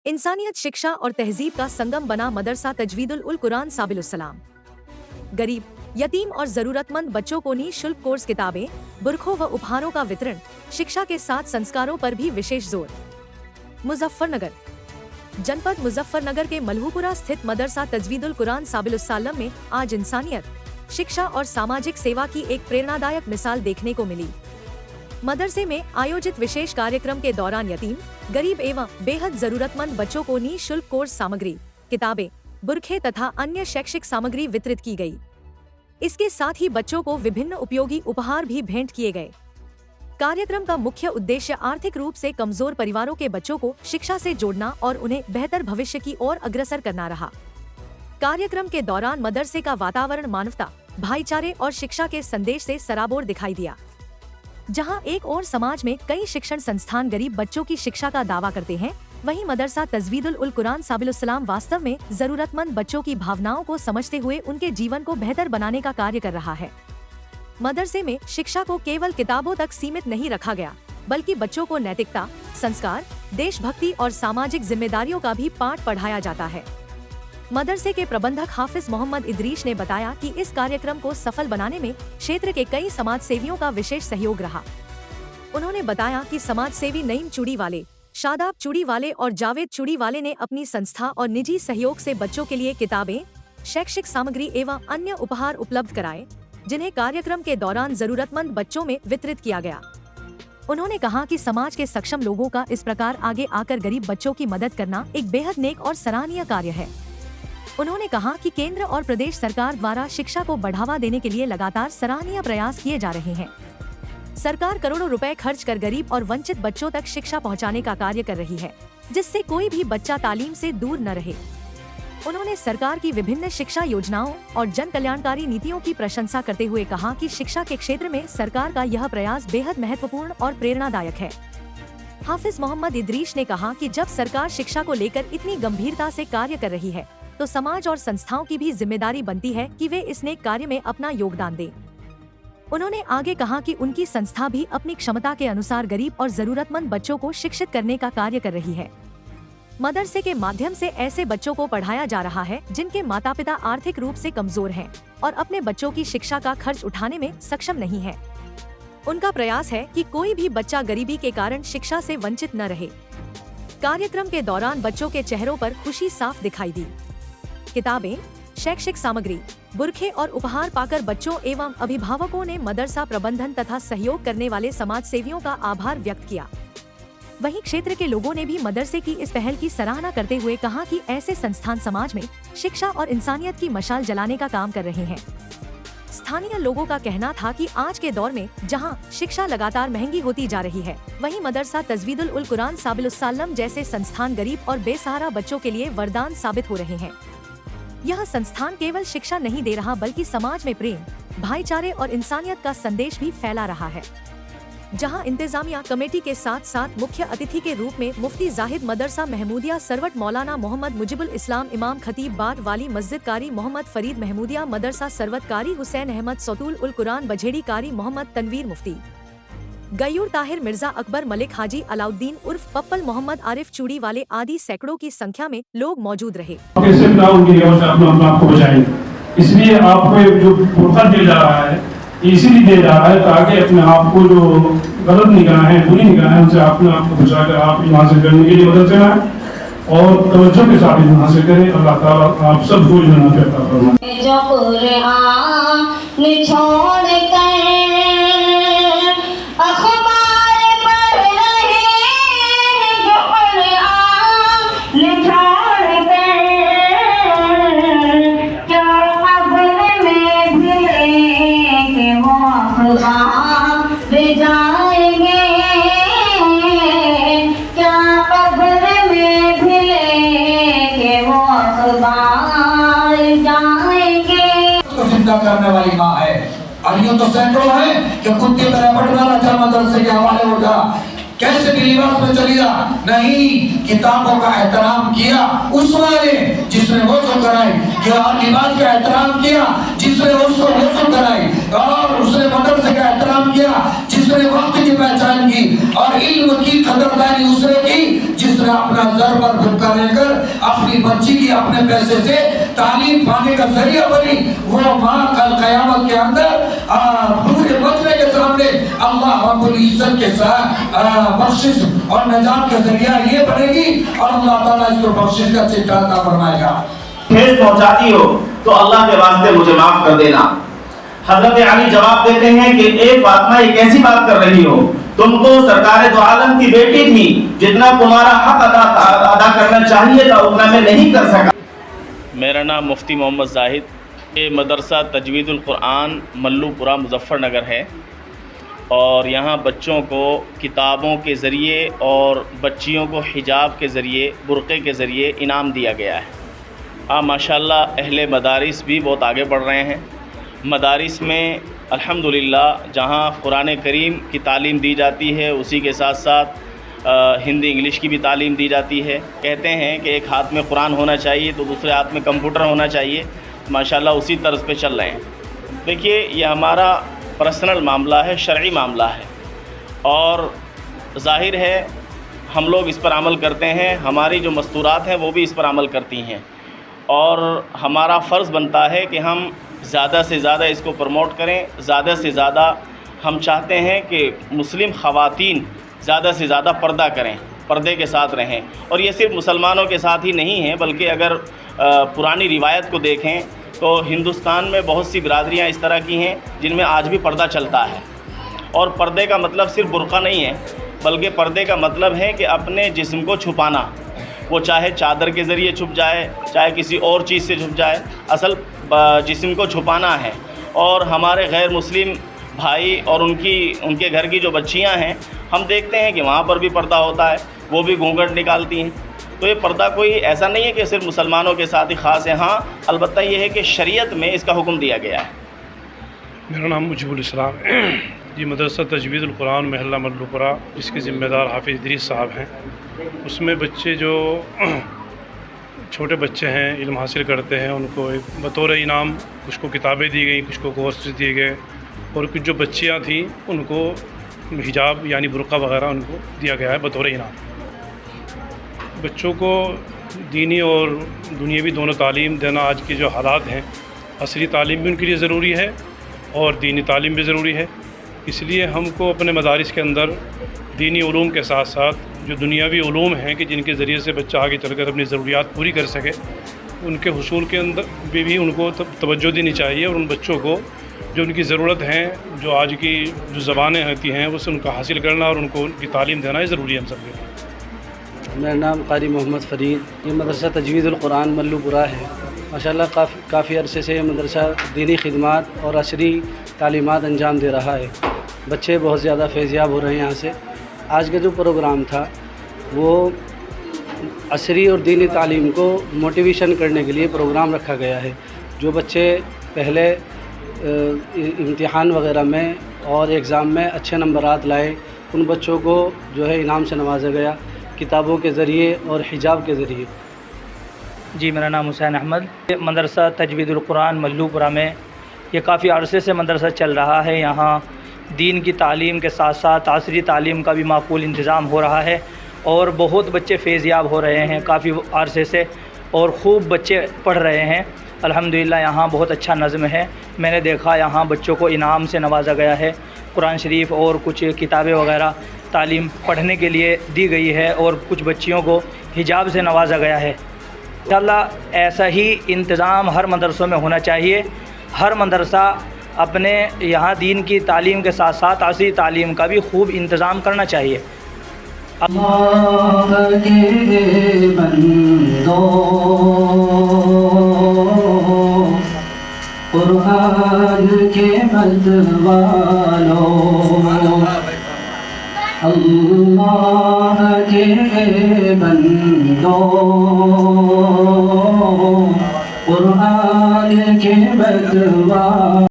इंसानियत, शिक्षा और तहजीब का संगम बना मदरसा तजवीदुल उल कुरान साबिलुस्सलाम। गरीब, यतीम और जरूरतमंद बच्चों को निःशुल्क कोर्स, किताबें, बुरखों व उपहारों का वितरण, शिक्षा के साथ संस्कारों पर भी विशेष जोर। मुजफ्फरनगर। जनपद मुजफ्फरनगर के मलहूपुरा स्थित मदरसा तजवीदुल कुरान साबिलुस्सलाम में आज इंसानियत, शिक्षा और सामाजिक सेवा की एक प्रेरणादायक मिसाल देखने को मिली। मदरसे में आयोजित विशेष कार्यक्रम के दौरान यतीम, गरीब एवं बेहद जरूरतमंद बच्चों को निःशुल्क कोर्स सामग्री, किताबें, बुरखे तथा अन्य शैक्षिक सामग्री वितरित की गई। इसके साथ ही बच्चों को विभिन्न उपयोगी उपहार भी भेंट किए गए। कार्यक्रम का मुख्य उद्देश्य आर्थिक रूप से कमजोर परिवारों के बच्चों को शिक्षा से जोड़ना और उन्हें बेहतर भविष्य की ओर अग्रसर करना रहा। कार्यक्रम के दौरान मदरसे का वातावरण मानवता, भाईचारे और शिक्षा के संदेश से सराबोर दिखाई दिया। जहां एक और समाज में कई शिक्षण संस्थान गरीब बच्चों की शिक्षा का दावा करते हैं, वहीं मदरसा तजवीदुल उल कुरान साबिलुस्सलाम वास्तव में जरूरतमंद बच्चों की भावनाओं को समझते हुए उनके जीवन को बेहतर बनाने का कार्य कर रहा है। मदरसे में शिक्षा को केवल किताबों तक सीमित नहीं रखा गया, बल्कि बच्चों को नैतिकता, संस्कार, देशभक्ति और सामाजिक जिम्मेदारियों का भी पाठ पढ़ाया जाता है। मदरसे के प्रबंधक हाफिज मोहम्मद इदरीश ने बताया कि इस कार्यक्रम को सफल बनाने में क्षेत्र के कई समाज सेवियों का विशेष सहयोग रहा। उन्होंने बताया कि समाज सेवी नईम चूड़ीवाले, शादाब चूड़ीवाले और जावेद चूड़ीवाले ने अपनी संस्था और निजी सहयोग से बच्चों के लिए किताबें, शैक्षिक सामग्री एवं अन्य उपहार उपलब्ध कराए, जिन्हें कार्यक्रम के दौरान जरूरतमंद बच्चों में वितरित किया गया। उन्होंने कहा कि समाज के सक्षम लोगों का इस प्रकार आगे आकर गरीब बच्चों की मदद करना एक बेहद नेक और सराहनीय कार्य है। उन्होंने कहा कि केंद्र और प्रदेश सरकार द्वारा शिक्षा को बढ़ावा देने के लिए लगातार सराहनीय प्रयास किए जा रहे हैं। सरकार करोड़ों रुपए खर्च कर गरीब और वंचित बच्चों तक शिक्षा पहुंचाने का कार्य कर रही है, जिससे कोई भी बच्चा तालीम से दूर न रहे। उन्होंने सरकार की विभिन्न शिक्षा योजनाओं और जन कल्याणकारी नीतियों की प्रशंसा करते हुए कहा कि शिक्षा के क्षेत्र में सरकार का यह प्रयास बेहद महत्वपूर्ण और प्रेरणादायक है। हाफिज मोहम्मद इदरीश ने कहा कि जब सरकार शिक्षा को लेकर इतनी गंभीरता से कार्य कर रही है, तो समाज और संस्थाओं की भी जिम्मेदारी बनती है कि वे इस नेक कार्य में अपना योगदान दें। उन्होंने आगे कहा कि उनकी संस्था भी अपनी क्षमता के अनुसार गरीब और जरूरतमंद बच्चों को शिक्षित करने का कार्य कर रही है। मदरसे के माध्यम से ऐसे बच्चों को पढ़ाया जा रहा है जिनके माता पिता आर्थिक रूप से कमजोर हैं और अपने बच्चों की शिक्षा का खर्च उठाने में सक्षम नहीं है। उनका प्रयास है कि कोई भी बच्चा गरीबी के कारण शिक्षा से वंचित न रहे। कार्यक्रम के दौरान बच्चों के चेहरों पर खुशी साफ दिखाई दी। किताबें, शैक्षिक सामग्री, बुरखे और उपहार पाकर बच्चों एवं अभिभावकों ने मदरसा प्रबंधन तथा सहयोग करने वाले समाज सेवियों का आभार व्यक्त किया। वहीं क्षेत्र के लोगों ने भी मदरसे की इस पहल की सराहना करते हुए कहा कि ऐसे संस्थान समाज में शिक्षा और इंसानियत की मशाल जलाने का काम कर रहे हैं। स्थानीय लोगों का कहना था कि आज के दौर में जहां शिक्षा लगातार महंगी होती जा रही है, वहीं मदरसा तजवीदुल उल कुरान साबिलुस्सलाम जैसे संस्थान गरीब और बेसहारा बच्चों के लिए वरदान साबित हो रहे हैं। यह संस्थान केवल शिक्षा नहीं दे रहा, बल्कि समाज में प्रेम, भाईचारे और इंसानियत का संदेश भी फैला रहा है। जहां इंतजामिया कमेटी के साथ साथ मुख्य अतिथि के रूप में मुफ्ती जाहिद मदरसा महमूदिया सरवट मौलाना मोहम्मद मुजिबुल इस्लाम इमाम खतीब बाद वाली मस्जिद कारी मोहम्मद फरीद महमूदिया मदरसा सरवत कारी हुसैन अहमद सौतूल उल कुरान बझेड़ी कारी मोहम्मद तनवीर मुफ्ती गयूर ताहिर मिर्जा अकबर मलिक हाजी अलाउद्दीन उर्फ पप्पल मोहम्मद आरिफ चूड़ी वाले आदि सैकड़ों की संख्या में लोग मौजूद रहे। इसलिए आपको जो पुरखा दिया जा रहा है, इसीलिए दिया जा रहा है ताकि अपने आप को जो गलत निगाहें, बुरी निगाहें, उनसे अपने आप को बचाकर आप इल्म हासिल करने के लिए मदद कराएं और तवज्जो के साथ इल्म हासिल करें। अल्लाह ताला आप सबको इल्म नाफिअ अता फरमाए। जो कुरान छोड़ कर करने वाली माँ है। और यूँ तो सैकड़ों है कि कुत्ते तरह पटवारा था मदरसे के हवाले उठा, कैसे भी लिबास में चली जा, नहीं किताबों का एहतराम किया उस वाले जिसने वज़ू कराई, या लिबास का एहतराम किया जिसने उसको वज़ू कराई, और उसने मदरसे का एहतराम किया जिस जिसने वक्त की पहचान की, और इल्म की कदरदानी उसने की जिसने अपना जर पर भुक्का लेकर अपनी बच्ची की अपने पैसे से तालीम पाने का जरिया बनी। वो माँ कल क़यामत के अंदर पूरे बचने के सामने अल्लाह रब्बुल इज्जत के साथ बख्शिश और नजात का जरिया ये बनेगी, और अल्लाह ताला इसको बख्शिश का चिट्ठा अता फरमाएगा। ठेस पहुंचाती हो तो अल्लाह के वास्ते मुझे माफ कर देना। हजरत अली जवाब देते हैं कि एक फातिमा ये कैसी बात कर रही हो, तुम तो सरकार दो आलम की बेटी थी, जितना तुम्हारा हक अदा करना चाहिए था उतना मैं नहीं कर सका। मेरा नाम मुफ्ती मोहम्मद जाहिद, ये मदरसा तजवीदुल कुरान मल्लूपुरा मुजफ्फरनगर है, और यहाँ बच्चों को किताबों के ज़रिए और बच्चियों को हिजाब के ज़रिए, बुर्क़े के ज़रिए इनाम दिया गया है। माशाल्लाह अहले मदारिस भी बहुत आगे बढ़ रहे हैं। मदारिस में अल्हम्दुलिल्लाह जहाँ कुरान करीम की तालीम दी जाती है, उसी के साथ साथ हिंदी इंग्लिश की भी तालीम दी जाती है। कहते हैं कि एक हाथ में कुरान होना चाहिए तो दूसरे हाथ में कंप्यूटर होना चाहिए। माशाल्लाह उसी तर्ज पे चल रहे हैं। देखिए, ये हमारा पर्सनल मामला है, शरई मामला है, और ज़ाहिर है हम लोग इस पर अमल करते हैं। हमारी जो मस्तूरात हैं वो भी इस पर अमल करती हैं, और हमारा फ़र्ज़ बनता है कि हम ज़्यादा से ज़्यादा इसको प्रमोट करें। ज़्यादा से ज़्यादा हम चाहते हैं कि मुस्लिम ख़वातीन ज़्यादा से ज़्यादा पर्दा करें, पर्दे के साथ रहें। और ये सिर्फ मुसलमानों के साथ ही नहीं है, बल्कि अगर पुरानी रिवायत को देखें तो हिंदुस्तान में बहुत सी बिरादरियाँ इस तरह की हैं जिनमें आज भी पर्दा चलता है। और पर्दे का मतलब सिर्फ बुर्का नहीं है, बल्कि पर्दे का मतलब है कि अपने जिस्म को छुपाना, वो चाहे चादर के ज़रिए छुप जाए, चाहे किसी और चीज़ से छुप जाए, असल जिस्म को छुपाना है। और हमारे गैर मुस्लिम भाई और उनके घर की जो बच्चियां हैं, हम देखते हैं कि वहाँ पर भी पर्दा होता है, वो भी घूंघट निकालती हैं। तो ये पर्दा कोई ऐसा नहीं है कि सिर्फ मुसलमानों के साथ ही ख़ास है। हाँ, अलबत्ता ये है कि शरीयत में इसका हुक्म दिया गया है। मेरा नाम मुजीबुल इस्लाम है। ये मदरसा तजवीदुल कुरान महल्ला मल्लूपुरा, इसके ज़िम्मेदार हाफिज़ इदरीस साहब हैं। उसमें बच्चे जो छोटे बच्चे हैं, इल्म हासिल करते हैं, उनको एक बतौर इनाम कुछ को किताबें दी गई, कुछ को कोर्सेज दिए गए, और कुछ जो बच्चियां थीं उनको हिजाब यानी बुर्का वगैरह उनको दिया गया है बतौर इनाम। बच्चों को दीनी और दुनियावी दोनों तालीम देना आज के जो हालात हैं, असली तालीम भी उनके लिए ज़रूरी है और दीनी तालीम भी ज़रूरी है। इसलिए हमको अपने मदारिस के अंदर दीनी उलूम के साथ साथ जो दुनियावी उलूम हैं कि जिनके ज़रिए से बच्चा आगे चलकर अपनी ज़रूरियात पूरी कर सके, उनके हुसूल के अंदर भी उनको तवज्जो देनी चाहिए, और उन बच्चों को जो उनकी ज़रूरत हैं, जो आज की जो ज़बानें होती हैं, उससे उनका हासिल करना और उनको उनकी तालीम देना ही ज़रूरी है हम सब के लिए। मेरा नाम कारी मोहम्मद फ़रीद, ये मदरसा तजवीदुल कुरान मल्लूपुरा है। माशाल्लाह काफ़ी अरसे से ये मदरसा दीनी खिदमात और असरी तालीमात अंजाम दे रहा है। बच्चे बहुत ज़्यादा फैज़याब हो रहे हैं यहाँ से। आज का जो प्रोग्राम था वो असरी और दीनी तालीम को मोटिवेशन करने के लिए प्रोग्राम रखा गया है। जो बच्चे पहले इम्तिहान वगैरह में और एग्ज़ाम में अच्छे नंबरात लाए, उन बच्चों को जो है इनाम से नवाजा गया, किताबों के ज़रिए और हिजाब के ज़रिए। जी, मेरा नाम हुसैन अहमद। मदरसा तजवीदुल कुरान मल्लूपुरा में ये काफ़ी अरसे से मदरसा चल रहा है। यहाँ दीन की तालीम के साथ साथ आसरी तालीम का भी माकूल इंतज़ाम हो रहा है, और बहुत बच्चे फैज़याब हो रहे हैं काफ़ी अरसे से, और ख़ूब बच्चे पढ़ रहे हैं। अल्हम्दुलिल्लाह यहाँ बहुत अच्छा नज़्म है। मैंने देखा यहाँ बच्चों को इनाम से नवाजा गया है, कुरान शरीफ और कुछ किताबें वगैरह तालीम पढ़ने के लिए दी गई है, और कुछ बच्चियों को हिजाब से नवाजा गया है। इंशाअल्लाह ऐसा ही इंतज़ाम हर मदरसों में होना चाहिए। हर मदरसा अपने यहाँ दीन की तालीम के साथ साथ आसरी तालीम का भी खूब इंतज़ाम करना चाहिए। अल्लाह के बंदो, कुरान के मतवालो, अल्लाह के बंदो, कुरान के मतवालो।